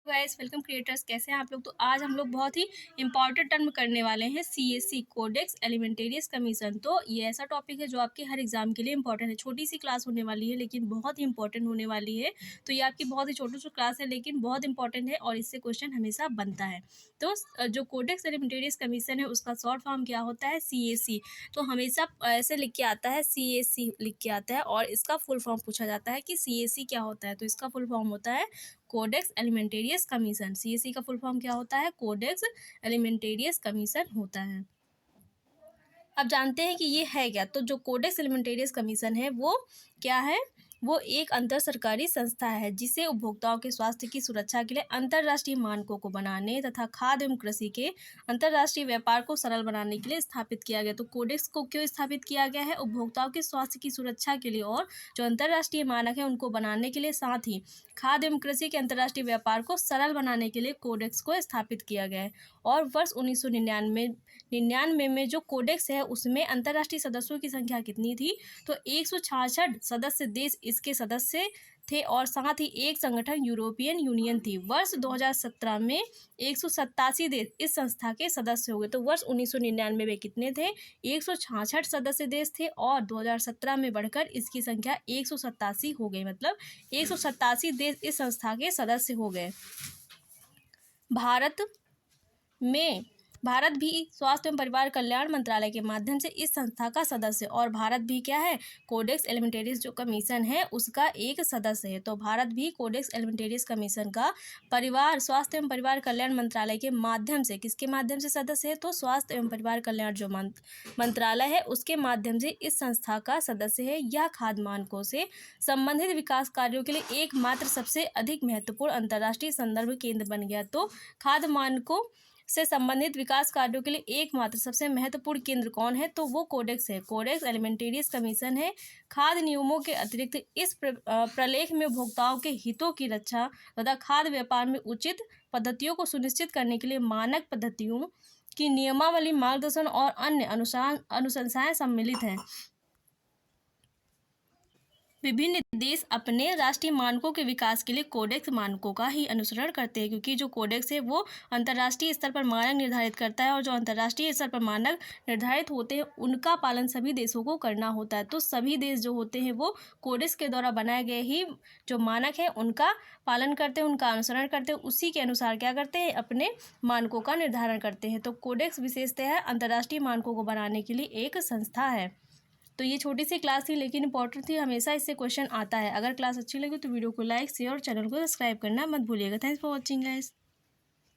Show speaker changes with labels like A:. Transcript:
A: Guys welcome creators, कैसे हैं आप लोग। तो आज हम लोग बहुत ही इंपॉर्टेंट टर्म करने वाले हैं सीएससी कोडेक्स एलिमेंटेरियस कमीशन। तो ये ऐसा टॉपिक है जो आपके हर एग्जाम के लिए इंपॉर्टेंट है। छोटी सी क्लास होने वाली है लेकिन बहुत ही इंपॉर्टेंट होने वाली है। तो ये आपकी बहुत ही छोटी सी क्लास है लेकिन बहुत इंपॉर्टेंट है और इससे क्वेश्चन हमेशा बनता है। तो जो कोडेक्स एलिमेंटेरियस कमीशन है उसका शॉर्ट फॉर्म क्या होता है, सीएससी। तो हमेशा ऐसे लिख के आता है, सीएससी लिख के आता है और इसका फुल फॉर्म पूछा जाता है कि सीएससी क्या होता है। तो इसका फुल फॉर्म होता है कोडेक्स एलिमेंटेरियस कमीशन। सीएससी का फुल फॉर्म क्या होता है, कोडेक्स एलिमेंटेरियस कमीशन होता है। अब जानते हैं कि ये है क्या। तो जो कोडेक्स एलिमेंटेरियस कमीशन है वो क्या है, वो एक अंतर सरकारी संस्था है जिसे उपभोक्ताओं के स्वास्थ्य की सुरक्षा के लिए अंतर्राष्ट्रीय मानकों को बनाने तथा खाद्य एवं कृषि के अंतर्राष्ट्रीय व्यापार को सरल बनाने के लिए स्थापित किया गया। तो कोडेक्स को क्यों स्थापित किया गया है, उपभोक्ताओं के स्वास्थ्य की सुरक्षा के लिए और जो अंतर्राष्ट्रीय मानक है उनको बनाने के लिए, साथ ही खाद्य एवं कृषि के अंतर्राष्ट्रीय व्यापार को सरल बनाने के लिए कोडेक्स को स्थापित किया गया है। और वर्ष 1999 में जो कोडेक्स है उसमें अंतर्राष्ट्रीय सदस्यों की संख्या कितनी थी, तो 166 सदस्य देश इसके सदस्य थे और साथ ही एक संगठन यूरोपियन यूनियन थी। वर्ष 2017 में 187 देश इस संस्था के सदस्य हो गए। तो वर्ष 1999 में कितने थे, 166 सदस्य देश थे और 2017 में बढ़कर इसकी संख्या 187 हो गई। मतलब 187 देश इस संस्था के सदस्य हो गए। भारत भी स्वास्थ्य एवं परिवार कल्याण मंत्रालय के माध्यम से इस संस्था का सदस्य, और भारत भी क्या है, कोडेक्स एलिमेंटेरियस जो कमीशन है उसका एक सदस्य है। तो भारत भी कोडेक्स एलिमेंटेरियस कमीशन का स्वास्थ्य एवं परिवार कल्याण मंत्रालय के माध्यम से, किसके माध्यम से सदस्य है, तो स्वास्थ्य एवं परिवार कल्याण जो मंत्रालय है उसके माध्यम से इस संस्था का सदस्य है। यह खाद्य मानकों से संबंधित विकास कार्यों के लिए एकमात्र सबसे अधिक महत्वपूर्ण अंतर्राष्ट्रीय संदर्भ केंद्र बन गया। तो खाद्य मानकों से संबंधित विकास कार्यों के लिए एकमात्र सबसे महत्वपूर्ण केंद्र कौन है, तो वो कोडेक्स है, कोडेक्स एलिमेंटेरियस कमीशन है। खाद्य नियमों के अतिरिक्त इस प्रलेख में उपभोक्ताओं के हितों की रक्षा तथा खाद्य व्यापार में उचित पद्धतियों को सुनिश्चित करने के लिए मानक पद्धतियों की नियमावली, मार्गदर्शन और अन्य अनुशंसाएं सम्मिलित हैं। विभिन्न देश अपने राष्ट्रीय मानकों के विकास के लिए कोडेक्स मानकों का ही अनुसरण करते हैं, क्योंकि जो कोडेक्स है वो अंतर्राष्ट्रीय स्तर पर मानक निर्धारित करता है और जो अंतर्राष्ट्रीय स्तर पर मानक निर्धारित होते हैं उनका पालन सभी देशों को करना होता है। तो सभी देश जो होते हैं वो कोडेक्स के द्वारा बनाए गए ही जो मानक है उनका पालन करते हैं, उनका अनुसरण करते हैं, उसी के अनुसार क्या करते हैं, अपने मानकों का निर्धारण करते हैं। तो कोडेक्स विशेषतः है अंतर्राष्ट्रीय मानकों को बनाने के लिए एक संस्था है। तो ये छोटी सी क्लास थी लेकिन इंपॉर्टेंट थी, हमेशा इससे क्वेश्चन आता है। अगर क्लास अच्छी लगी तो वीडियो को लाइक, शेयर और चैनल को सब्सक्राइब करना मत भूलिएगा। Thanks for watching guys.